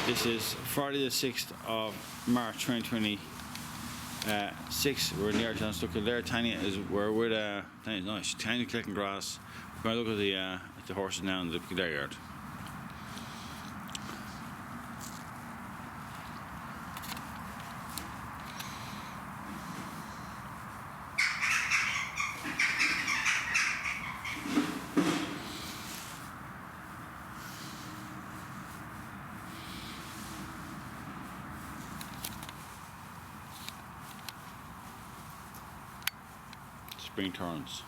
This is Friday the 6th of March 2026. We're in the Irish Stuck there. Tanya is we're with Tanya's nice. Tanya collecting grass. We're going to look at the horses now in the Kildare yard. Spring turns.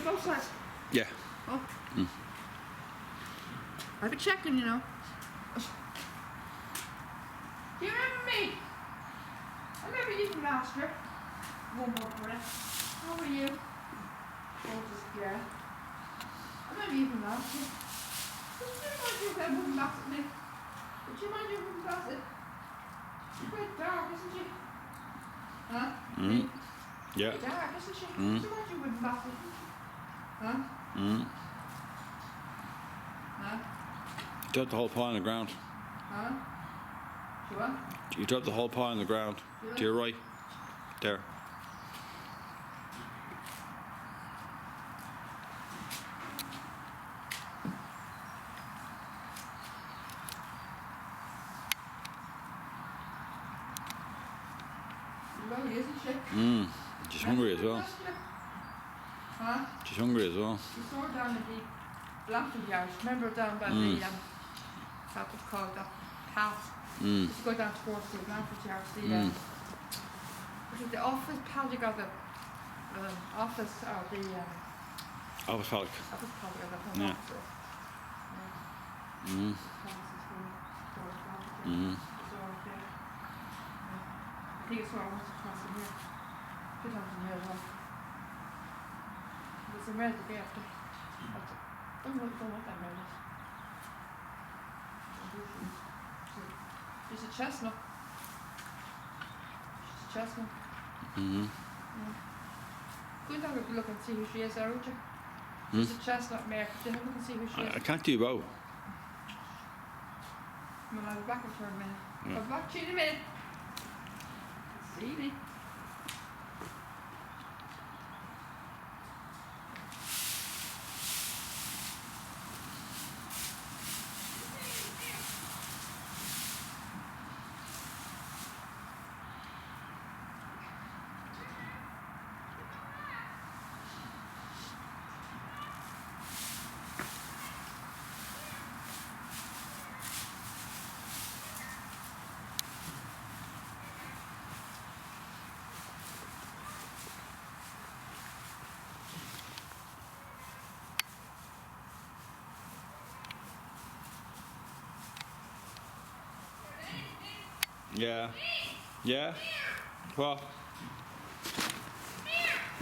Both sides. Yeah. Oh. I've been checking, you know. Do you remember me? I remember you from last year. One more for it. How are you? Gorgeous girl. I remember you from last year. Did you mind you wouldn't laugh at me? Did you mind you wouldn't laugh at? She's quite dark, isn't she? Huh? Yeah. Dark, isn't she? Did you mind you wouldn't laugh at me? Huh? Huh? You dropped the whole pile on the ground. Huh? You what? You dropped the whole pile on the ground. To your right. There. Lovely, isn't she? She's hungry as well. Huh? She's hungry as well. We saw her down in the Blackwood yard. Remember down by the what was called that path? Just go down towards the Blackwood yard. The office paddock of the office or the Office paddock. Office paddock of the home Yeah. office. I think it's where I want to cross in here. Two times in here as well. There's some red the day after. Don't know what that red is. There's a chestnut. She's a chestnut. Go and have a look and see who she is there, would you? She's a chestnut mare. Could you have a look and see who she is? I can't do both. Well, I'll be back with her in a minute. Yeah. I'll be back to you in a minute. See me. Yeah. Yeah? Well.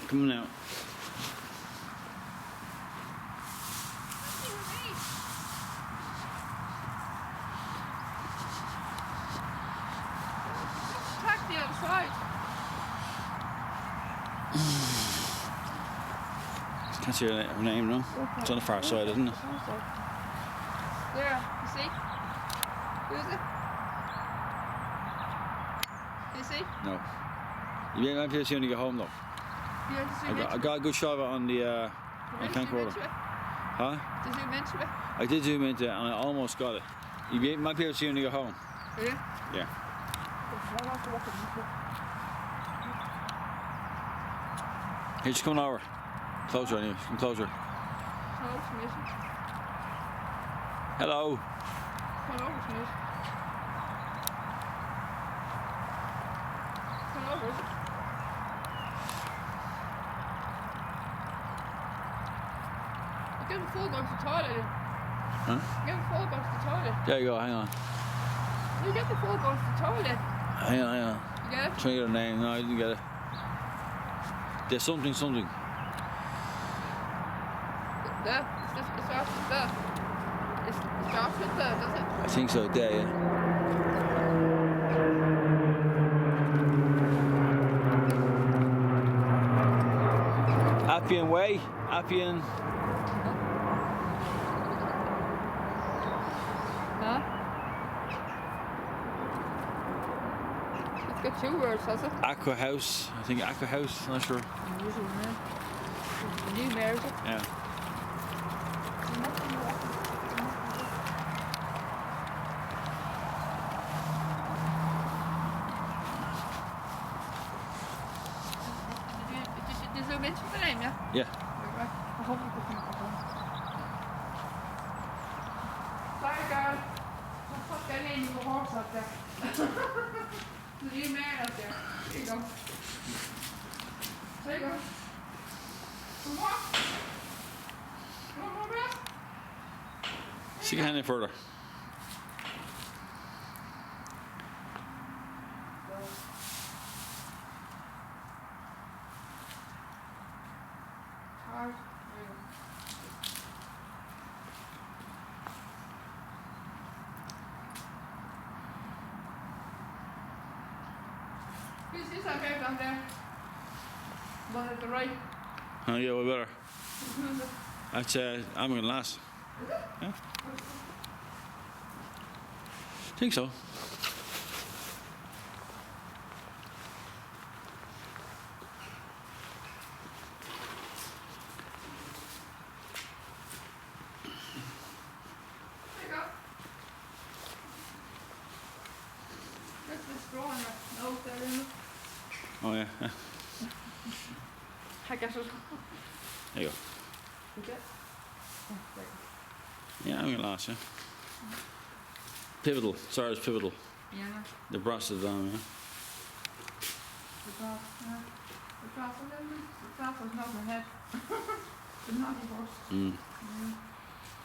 Come on out. Track the other side. Can't see her name, no? It's on the far side, isn't it? There, you see? Who is it? You see? No. You might be able to see when you get home, though. You have to zoom I got a good shot of it on the on camcorder. Huh? Did you zoom into it? I did zoom into it and I almost got it. You might be able to see when you get home. Yeah. Yeah. Here, just come over. Closer, anyway. Come closer. Hello, Smith. Hello. Hello, Smith. Hello, Smith. You get a full go to the toilet. Huh? You get a full go to the toilet. There you go. Hang on. You get the full go to the toilet. Hang on. You get it? Trying to get her name. No, I didn't get it. There's something. There. It's after there. It's after there, does it? I think so. There, yeah. Appian Way. Appian. Huh? It's got 2 words, has it? Aqua House. I think Aqua House. I'm not sure. Unusual name. The new mayor, is it? Yeah. Did you zoom into the name, yeah? Yeah. I hope you can come up with one. Sorry, girl. Don't put that name of the horse out there. The new mayor out there. Here you go. There you go. Come on. Come on, Matt. Stick your hand in further. Hard. Who's this out there down there? One at the right. Oh yeah, we better. Who's it? That's I'm gonna last. Yeah. Think so. There you go. That's the straw in your nose there, isn't it? Oh yeah. I guess it. There you go. You get? Oh, there you Yeah, I'm gonna last. Yeah. Pivotal. Sorry, it's pivotal. go. Yeah, no. The brass is down. Yeah. The grass, yeah. The grass, the grass was not my head. The naughty horse. Mm.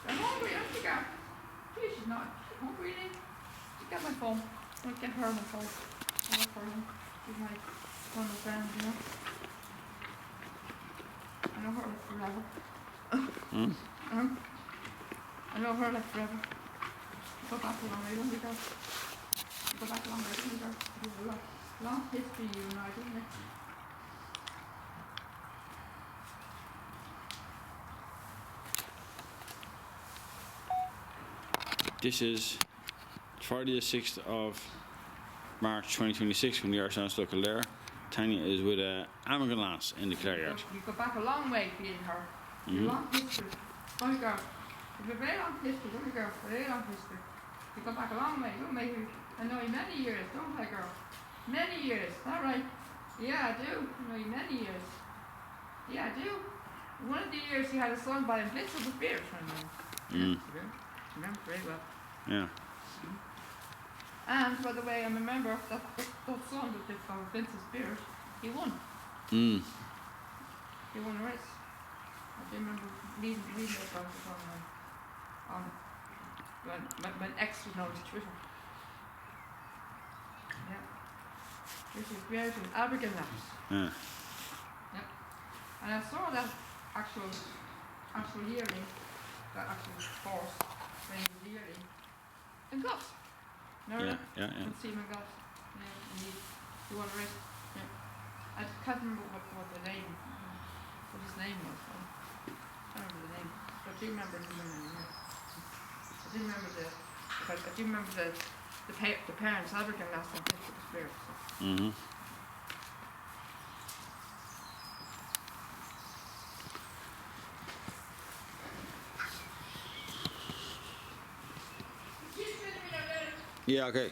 They're hungry, aren't they, Gar? Gee, she's not. She's hungry, Lee. Get my phone. I'll get her on the phone. I'll look for her. She's my one of friends, you know. I know her like forever. Mm. I know her like forever. Go back a long way, don't we, Gar? Go back a long way, don't we, Gar? You have a long history, you and I, didn't you? This is Friday the 6th of March 2026 when the Arsenal local there. Tanya is with Amigan lass in the Clare yard. You go back a long way being her. You long history. Come here, girl. You've a very long history, come here, girl. Very long history. You go back a long way. You make I know you many years, don't I, girl? Many years, is that right? Yeah, I do. I know you many years. Yeah, I do. One of the years you had a son by him, Blitz of the Spears, I remember. Remember very well. Yeah. And by the way, I remember that son that did for Vincent Spears, he won. Mm. He won a race. I do remember reading about it on when X was known as Twitter. Yeah. This is great in Abigail Laps. Yeah. Yeah. And I saw that actual yearling, that actual horse, when he was yearling, in Goss. Yeah. And Stephen Goss. Yeah, and he won a race. Yeah. I can't remember what the name, what his name was. I can't remember the name, but I do remember him winning. Yeah. I do remember the parents, Abigail last time, picked up the spirit. So. Mm-hmm. Yeah, okay.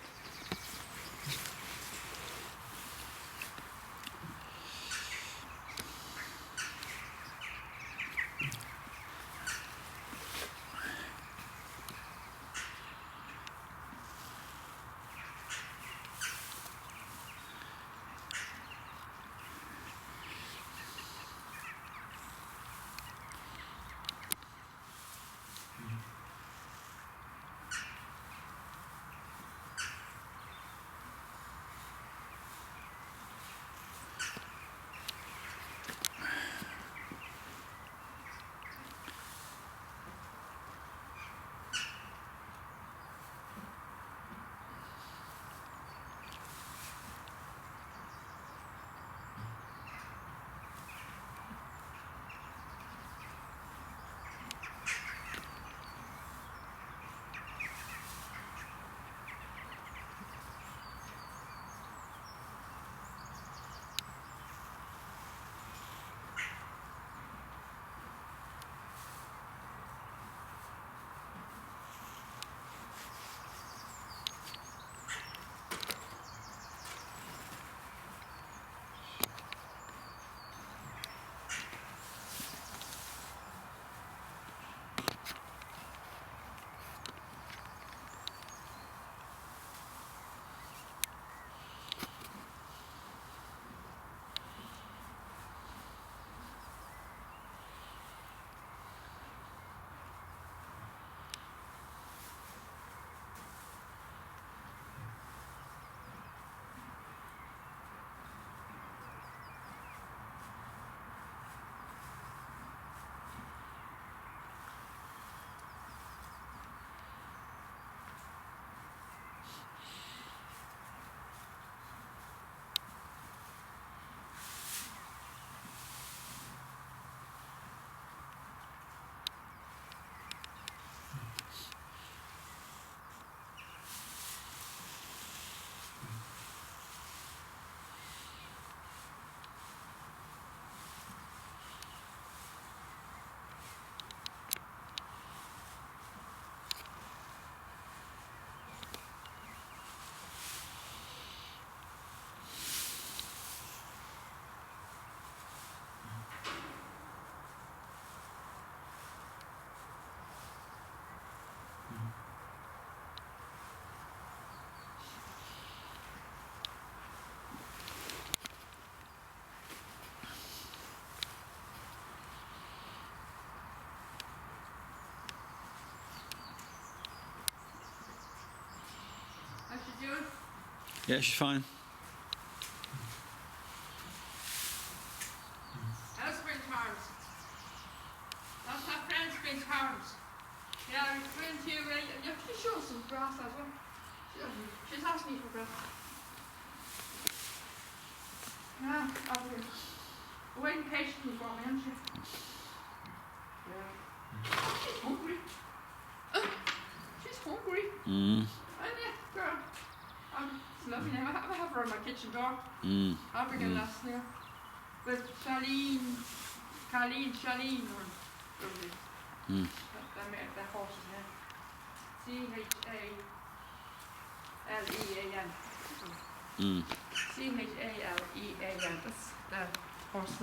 Doing? Yeah, she's fine. How's Spring Farms? How's my friend Spring Farms? Yeah, I'm going to you have to show some grass as well. She's asked me for grass. Yeah, I've been waiting patiently for me, hasn't she? Yeah. She's hungry. She's hungry. Mm. And yeah. It's a lovely name. I have her on my kitchen door. I'll bring a last there. With Charlene, Charlene, or lovely. That horse's name. Chalean. Chalean. That's the horse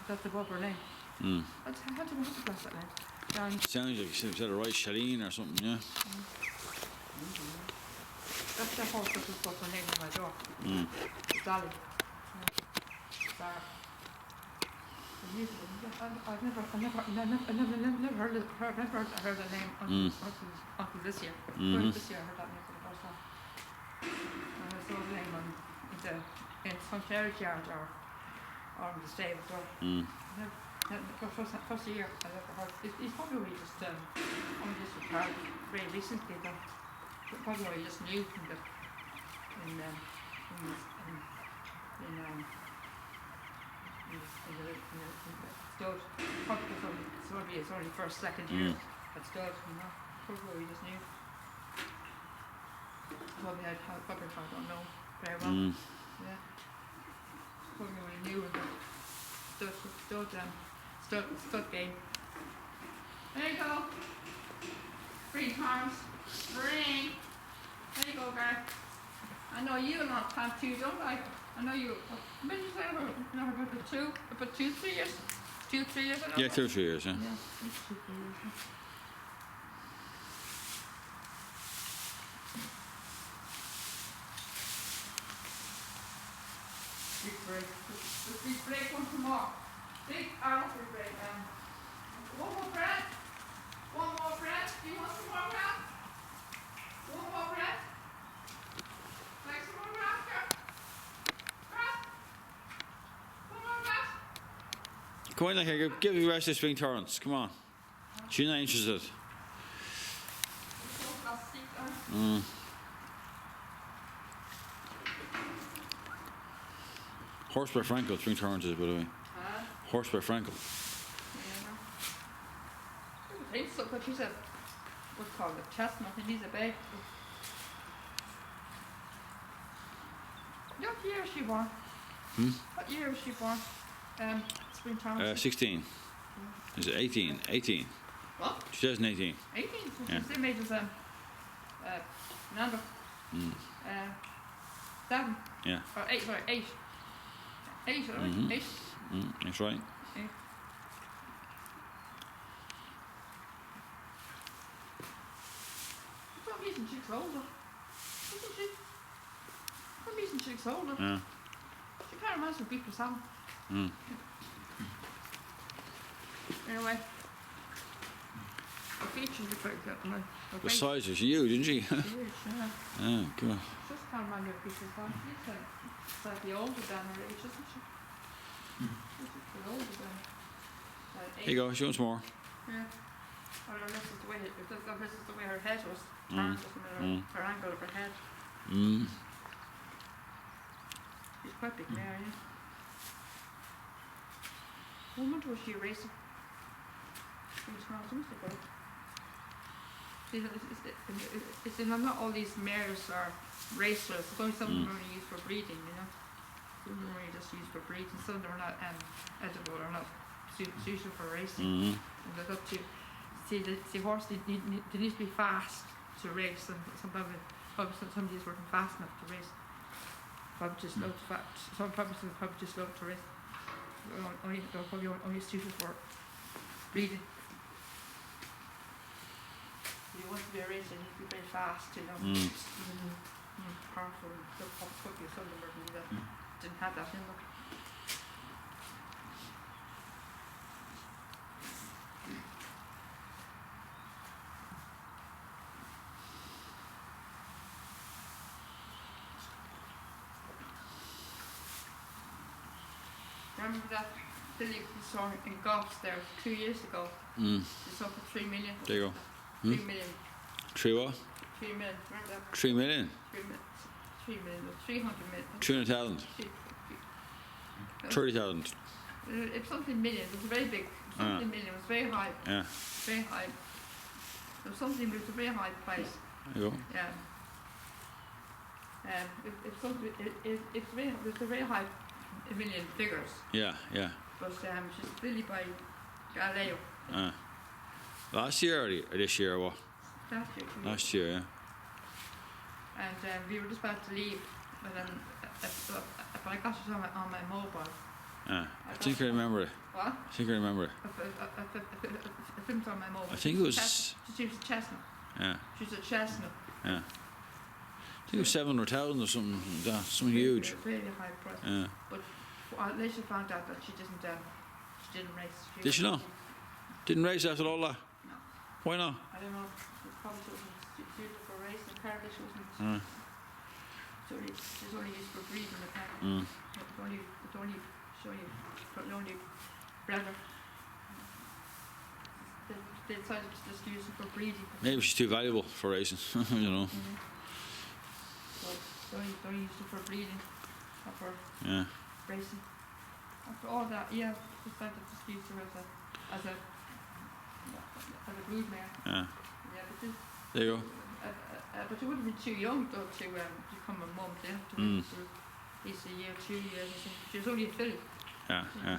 that's the proper name. How do I pronounce that name? Sounds like you said it right, Shalene or something, yeah. That's the horse that's the proper name on my door. Dolly. Sarah. I've never heard the name until this year. This year I heard that name for the first time. I saw the name in some carriage yard or on the stable. So first year I ever heard. He's probably just only just retired very recently, but probably just knew from the in the stud. Probably it's only first, second year at stud, you know. Probably we just knew. Probably I don't know very well. Yeah. Probably we knew the stud game. There you go. Free times. Ring. There you go, guys. I know you and not have two, don't I? I know you. When did you say about 2, 3 years? 2, 3 years? I don't know. 2 or 3 years, yeah. Yeah, 2, 3 years. Big break. Big break, one more. Big after break. One more bread. One more bread. Do you want some more bread? One more bread. Like some more bread? Come on, like, give the rest of the spring torrents. Come on. She's not interested. Horse by Frankel, spring torrents is, by the way. Horse by Frankel. Yeah. It's so good. She's a, what's called a chestnut, and he's a bay. What year was she born? What year was she born? Spring torrents. 16. Is it 18? 18. What? 2018. 18? So Yeah. she's the same age as Nando. 7. Yeah. Or 8, sorry, 8. 8, right? 8. That's right. 8. For some reason she's older. Isn't she? For some reason she's older. Yeah. She kind of reminds me of Beatrice Allen. Anyway. Her features are pretty good. The size is huge, isn't she? Huge, yeah. Oh, good. Just kind of remind me of Beatrice Allen. She's slightly older than her age, isn't she? She's a bit older than Here you go, she wants more. Yeah. Or this is the way her head was turned, her angle of her head. She's quite big now, yeah. I wonder was she a racer? She was not, she must have got it's not all these mares are racers. There's only some of them are only used for breeding, you know. Some of them are only just used for breeding. Some of them are not edible or not suitable for racing. And they're up to see horse they need to be fast to race, and somebody is working fast enough to race. Probably just slow to fast. Some probably just slow to race. They're probably only suited for breeding. If you want to be a racer, you need to be very fast, you know. Powerful. Probably some of them that didn't have that in them. Remember that filly we saw in Goffs there 2 years ago? They sold for 3 million. There you go. 3 million. 3 what? 3 million. Remember that? 3 million? 3 million. 3 million. 300 million. 300,000. 30,000. It's something million. It was very big. Something million. It was very high. Yeah. Very high. It was something. It was a very high price. There you go. Yeah. It's something. It's very high in million figures, Yeah, yeah. but she's Billy by Galileo. Last year or this year or what? Last year. Last year, yeah. And we were just about to leave, but then but I got it on my mobile. I think I remember it. What? I think I remember it. I filmed on my mobile. I think it was. She was a chestnut. Yeah, She's a chestnut. yeah. I think it was 700,000 or something like that. Something huge. Really high price. Yeah. But I later found out that she didn't race. Did she not? Didn't race after all that? No. Why not? I don't know. It's probably suited for racing. Apparently she wasn't. She's only used for breeding. Apparently. It's only brother. They decided to just use it for breeding. Maybe she's too valuable for racing. You know. So don't use it for breeding or for racing. After all that, yeah, decided to just use her as a brood mare. Yeah. Yeah, but this. There you go. But she would have been too young though to become a mum. They have to wait for at least a year, 2 years. Or something. She was only a filly. Yeah, yeah,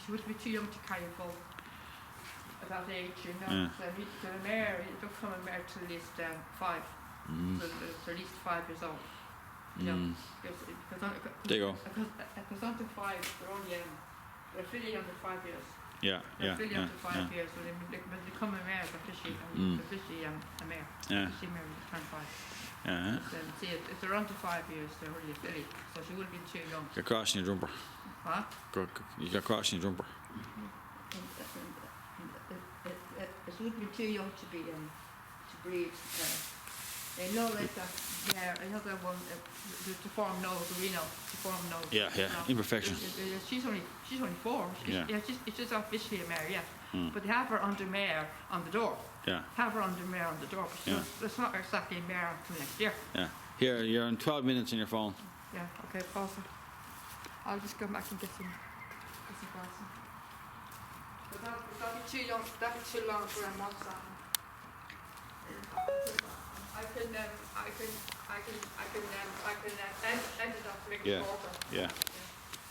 She would be too young to carry a bull at that age, you know. Yeah. So the mare, it don't come a mare till at least 5. So they're at least 5 years old. You know, There you go. Because under 5, they're only they're filly under 5 years. Yeah, They're yeah, filly yeah, under 5 years, so when they become a mare, they're officially a mare. Yeah. Officially mare when they turn 5. yeah. Then see, if they're under 5 years, they're only a filly, so she would have been too young. You're crossing your jumper. What? You got crossing your jumper. It would be too young to be to breed. They know like that. Yeah, another one. The deformed nose, we know deformed nose. Yeah, yeah. No. Imperfection. She's only 4. She's just officially a mare, yeah. But they have her under mare on the door. Yeah, Have her under mare on the door. But it's not exactly a mare until next year. yeah. Here, you're on 12 minutes on your phone. Yeah. Okay. Pause it. I'll just go back and get some glasses. But that'd be too young. That'd be too long for a month. I can edit that to make it shorter. Yeah.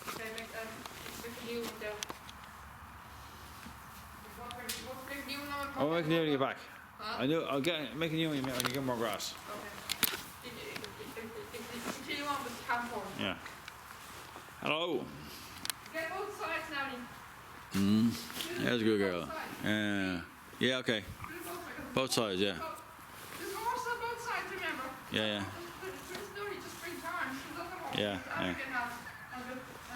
Okay, make a new one there. Make a new one on my I'll make a new one when you get back. Huh? I'll make a new one when you get more grass. Okay. Continue on with the camcorder. Yeah. Hello. Get both sides now. There's a good girl. Yeah, okay. Both sides, yeah. There's horse on both sides, remember? Yeah, yeah. There's only just spring turns. There's other horses. Yeah, yeah. And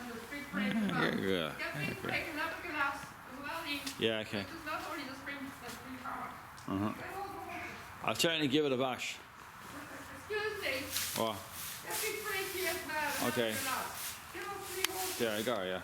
the big break as well. Yeah. Get big break and have a glass as well, Ian. Yeah, okay. It's not only the spring turn. Get all the horses. I'll try and give it a bash. Excuse me. What? Get big break here as well. And Okay. have a glass. Get all 3 horses. Yeah, I got her, yeah.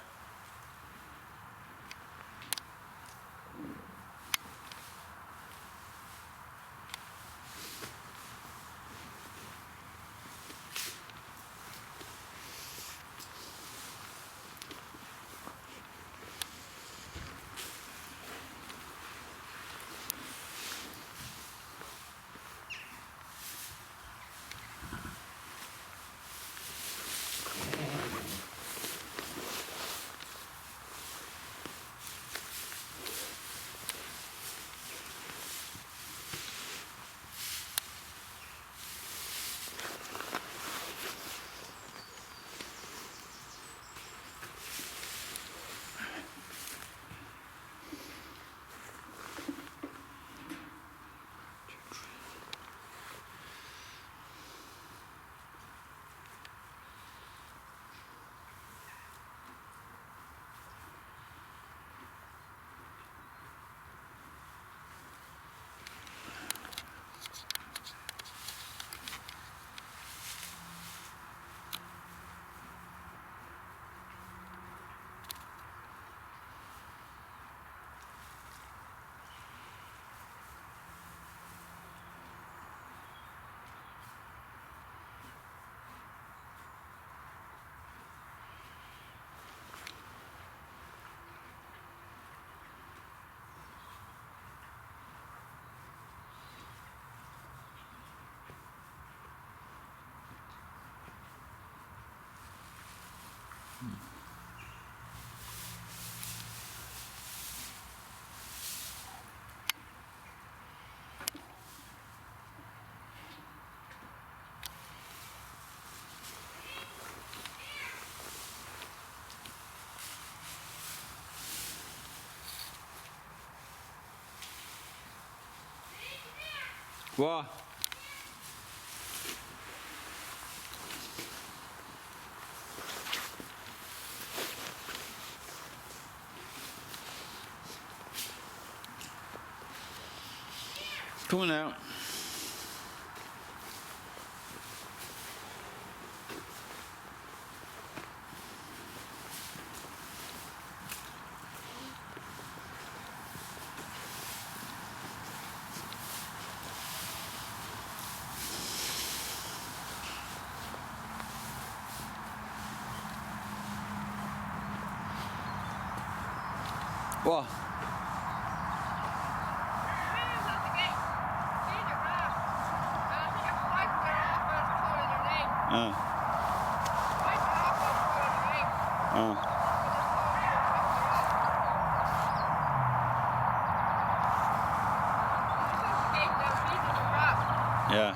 What? Come on now. What? Yeah.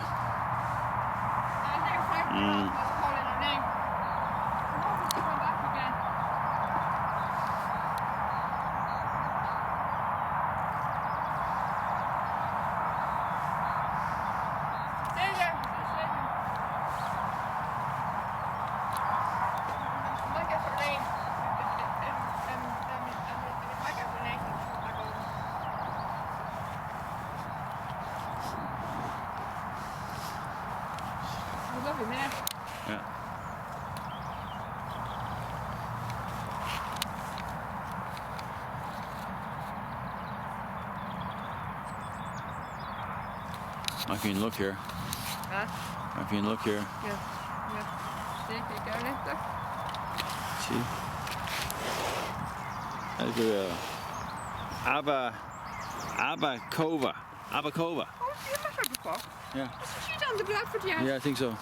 Lovely man. Yeah. I can look here. Huh? I can look here. Yeah. Yeah. See, you go in there. See? That's good. Abakova. Abakova. Oh, you met her before. Yeah. Isn't she down the Bradford yard? Yeah, I think so.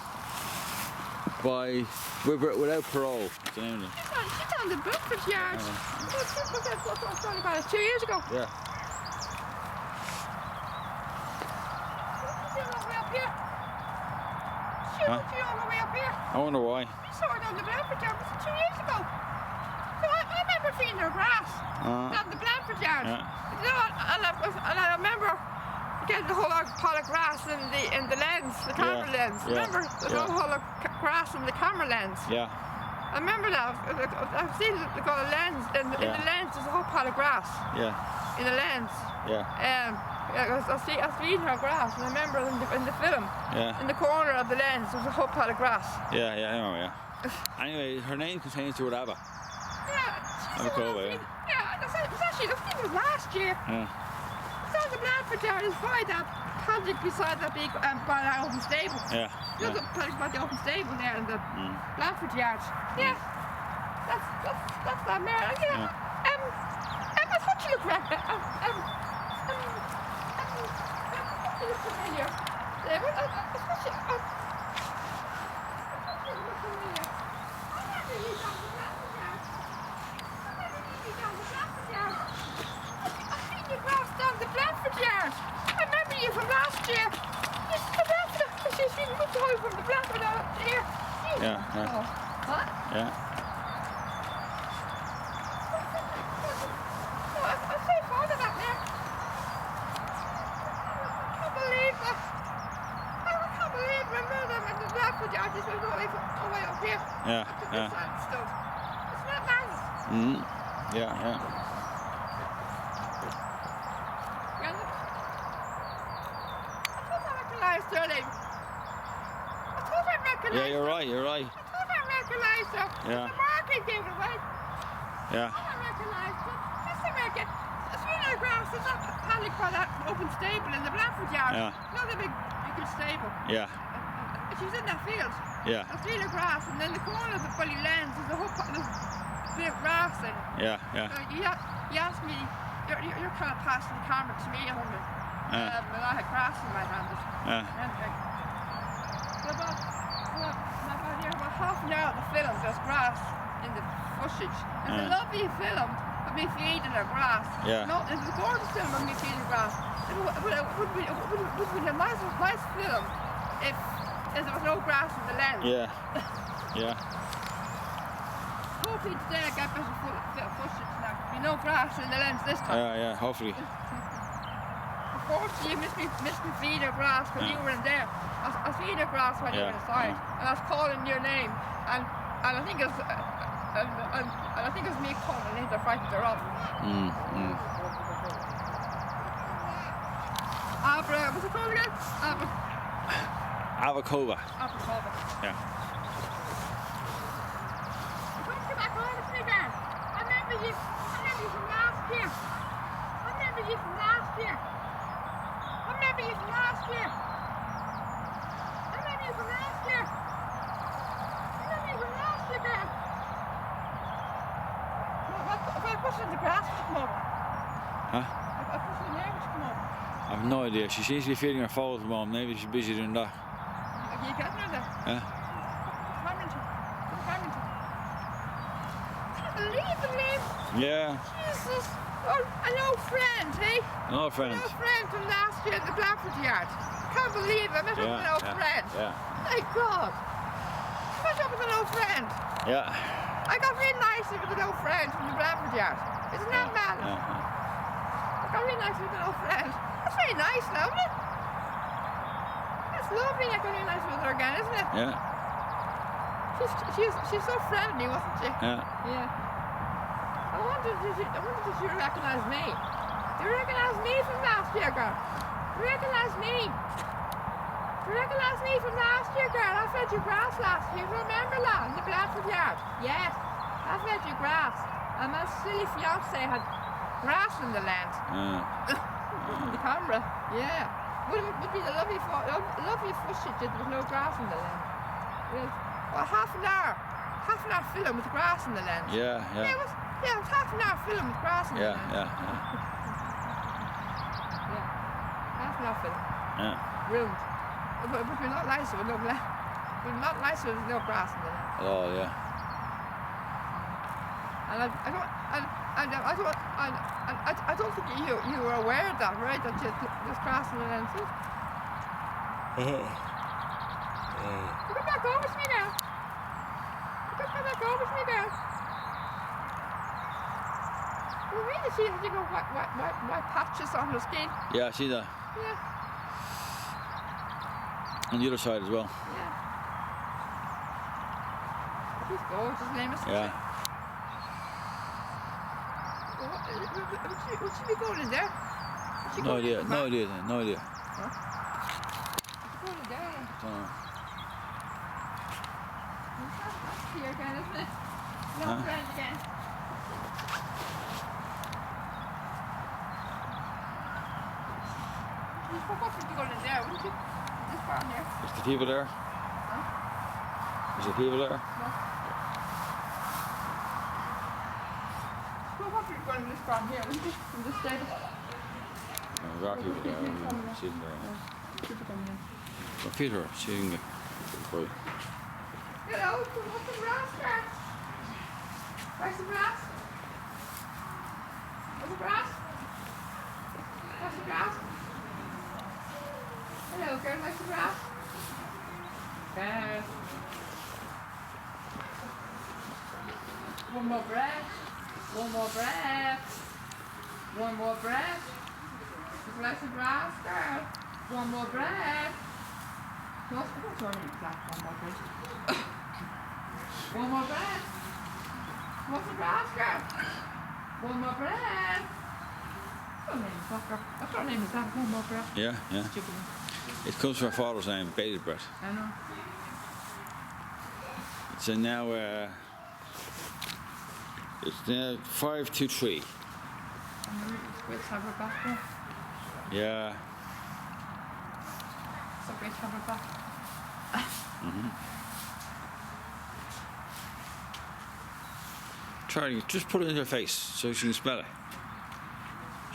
Without parole. That's the name of it. She's down the Bradford yard. What's on about it? 2 years ago. Yeah. She's all the way up here. She's Huh? all the way up here. I wonder why. We saw her down the Bradford yard. Was it 2 years ago? So I remember feeding her grass down the Bradford yard. Yeah. You know, and I remember getting the whole pile of grass in the lens, the camera lens. Yeah. Remember the whole of grass in the camera lens. Yeah. I remember that. I've seen they got a lens. In the lens, there's a whole pile of grass. Yeah. In the lens. Yeah. I was feeding her grass, and I remember in the film, Yeah. in the corner of the lens, there was a whole pile of grass. Yeah, I know, yeah. Anyway, her name contains the word Abba. Yeah. Abakova, yeah. Yeah, it was actually, I think it was last year. Yeah. It's on the Bradford yard, it's by that paddock beside that big, by that open stable. Yeah. You know the paddock by the open stable there in the Bradford yard. Yeah. That's that mare. Yeah. I thought you looked right. You look familiar. I thought you looked familiar. I remember you down the Bradford yard. I've seen you grass down the Bradford yard. I remember you from last year. Yes, the Bradford. She's been looked away from the Bradford out here. Yeah. Oh. Huh? Yeah. Oh, I'm so fond of that there. I can't believe that. I can't believe remember them in the Bradford yard. This was all the way up here. Yeah. Up to this Yeah. side and stuff. Isn't that nice? Yeah. Yeah. Yeah, you're right. You're right. I thought I recognised her. Yeah. The market gave it away. Yeah. I thought I recognised her. Just a minute. It's really grass. There's that paddock by that open stable in the Bradford yard. Yeah. You know the big stable? Yeah. She's in that field. Yeah. There's really grass, and then the corner of the bully lens there's a whole bit of grass in. Yeah. Yeah. You asked me, you're kind of passing the camera to me, and I had grass in my hand. About half an hour of the film, there's grass in the footage. It's a lovely film of me feeding her grass. Yeah. No, it's a gorgeous film of me feeding grass. It would be a nice film if there was no grass in the lens. Yeah. Yeah. Hopefully today I get better footage now. There'll be no grass in the lens this time. Yeah. Hopefully. The unfortunately you missed me feeding her grass because you were in there. I was feeding her grass when you were inside, and I was calling your name, and I think it was me calling her name that frightened her off. What's it called again? Avakova. Avakova. Yeah. Come back over to me again. I remember you from last year. I remember you from last year. Girl. If I push her in the grass, would you come over? Huh? If I push her in there, would you come over? I have no idea. She seems to be feeding her foal at the moment. Maybe she's busy doing that. Are you getting her there? Yeah. Believe. Yeah. Jesus. Oh, an old friend, hey? An old friend. An old friend from last year at the Blackford Yard. Can't believe I met up with an old friend. Yeah. My God. I met up with an old friend. Yeah. I got real nice with an old friend from the Blackford Yard. Isn't that mad? I got real nice with an old friend. That's very nice now, isn't it? That's lovely. I got real nice with her again, isn't it? Yeah. She's so friendly, wasn't she? Yeah. Yeah. I wondered if you recognise me. Do you recognise me from last year, girl? Do you recognise me? Do you recognise me from last year, girl? I fed you grass last year. Remember that in the Bradford Yard? Yes. I fed you grass. And my silly fiance had grass in the land. The camera. Yeah. Would be the lovely fuss she did with no grass in the land. Well, half an hour film with grass in the land. Yeah. Yeah, it was half an hour film with grass in the land. Yeah. Half an hour film. Yeah. Ruined. But we're not nice with no grass. We're not nice with no grass in the land. Oh, yeah. And I don't think you were aware of that, right? That there's grass in the land too. You come back over to me now. You really see that you got white patches on the skin. Yeah, I see that. Yeah. On the other side as well. Yeah. He's gorgeous, name is. Yeah. Would she be going in there? No idea. Huh? Huh? Going in there. Don't know. That's here again, isn't it? No friend again. What would you go in there, wouldn't you? This farm here. Is the people there? Huh? Is the people there? No. What would you go in this farm here, wouldn't you? From this stable. There are people there. I see them there. People coming in. Well, Peter, see you can get right. Hello, what's the grass, girl? Where's the grass? Where's the grass? Where's the grass? Hello, girl, where's the grass? Girl. One more breath. One more breath. One more breath. Where's the grass, girl? One more breath. What's one more breath? One more breath. What's the grass, girl? One more breath. What name is that, girl? What name is that? One more breath. Yeah. Stupid. It comes from her father's name, bated breath. I know. So now, it's now 5-3. It's great to have her back there. Yeah. So great to have her back. Try to just put it in her face so she can smell it.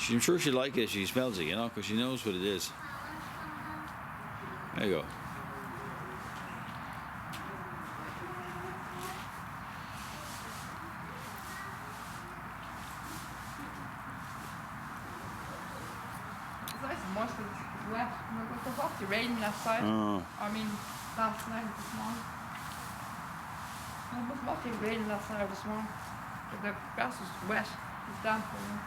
I'm sure she'll like it if she smells it, you know, because she knows what it is. There you go. It's nice and moist, but it's wet. It was actually raining outside. Oh. I mean, last night, this morning. It was mostly raining last night, this morning. But the grass was wet. It's damp. You know.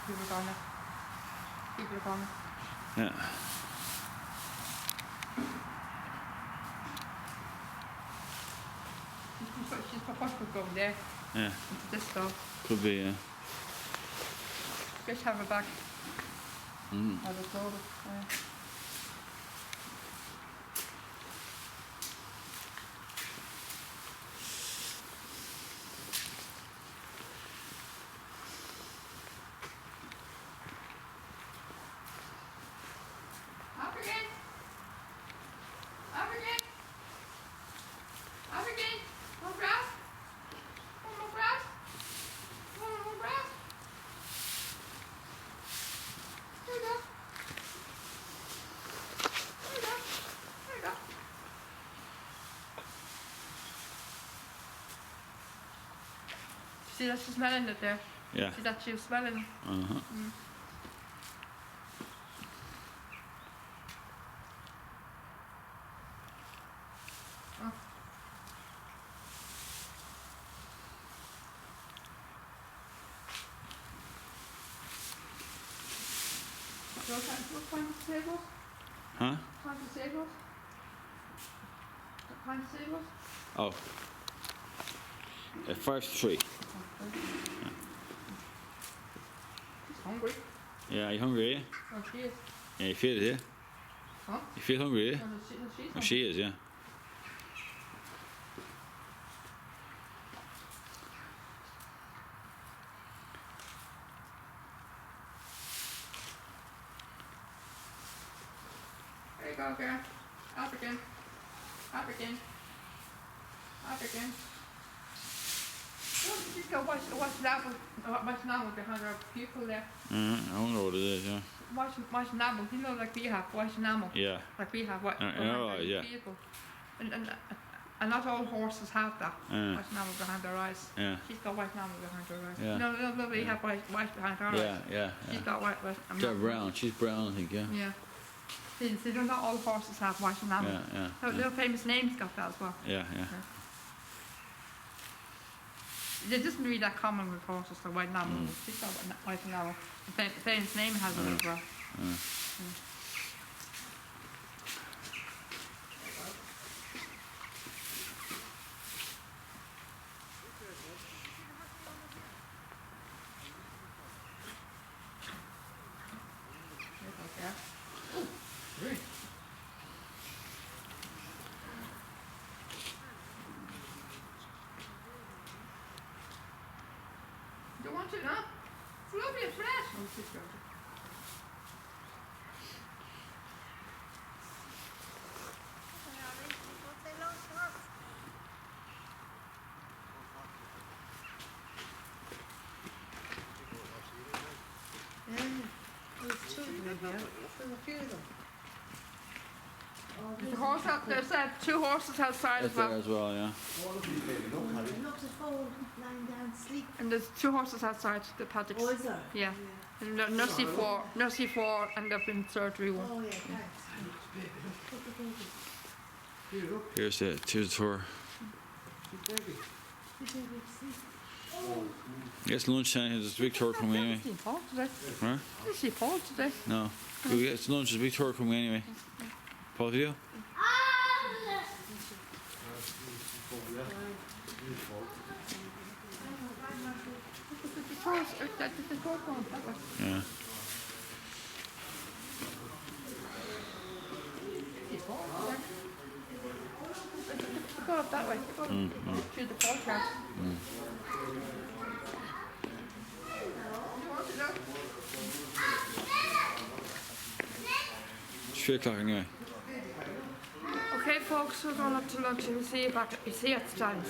People are gonna. People are gonna. Yeah. She's supposed to go there. Yeah. Into this stuff. Could be, yeah. Just have her back. Mm. Have it over. Yeah. Up again. Up again. Up again. More grass. More grass. More grass. There you go. There you go. There you go. See that she's smelling it there? Yeah. See that she was smelling it? Uh-huh. Mm. Oh. So what kind of tables? Huh? Kind of tables? What kind of tables? Oh. 5 to 3. She's hungry. Yeah, are you hungry, are you? Oh, she is. Yeah, you feel it, yeah? Huh? You feel hungry, yeah? No, she's Oh, hungry. she is, yeah. There you go, girl. Up again. Up again. Up again. Oh, she's got watch Nabble behind her pupil there. I don't know what it is, yeah. Watch Nabble. You know, like we have watch Nabble. Yeah. Like we have what? Yeah. Pupil. And not all horses have that. Watch Nabble behind their eyes. Yeah. She's got white Nabble behind her eyes. Yeah. No, we have white behind her Yeah, eyes. yeah, She's yeah. got white. They're brown. She's brown, I think, yeah. Yeah. See, not all horses have white enamel. Yeah, yeah. Little famous names got that as well. Yeah, yeah. It isn't really that common with horses, the white enamel. She's got white enamel. The famous name has it as well. You want it, huh? It's lovely and fresh. Oh, she's got it. The horse out there's two horses outside It's as well. there as well, yeah. Not to fall lying down sleep. And there's two horses outside the paddocks. Oh, is there? Yeah. And nursery 4 end up in surgery 1. Oh, yeah, thanks. Here's the tour. It's lunchtime, there's a big tour coming anyway. Didn't see Paul today. Huh? Didn't see Paul today. No. It's lunch, there's a big tour coming anyway. Paul, video? Yeah. Go up that way. Through the podcast. It's 3 o'clock anyway. Okay, folks, we're going up to lunch and we'll see you at the time.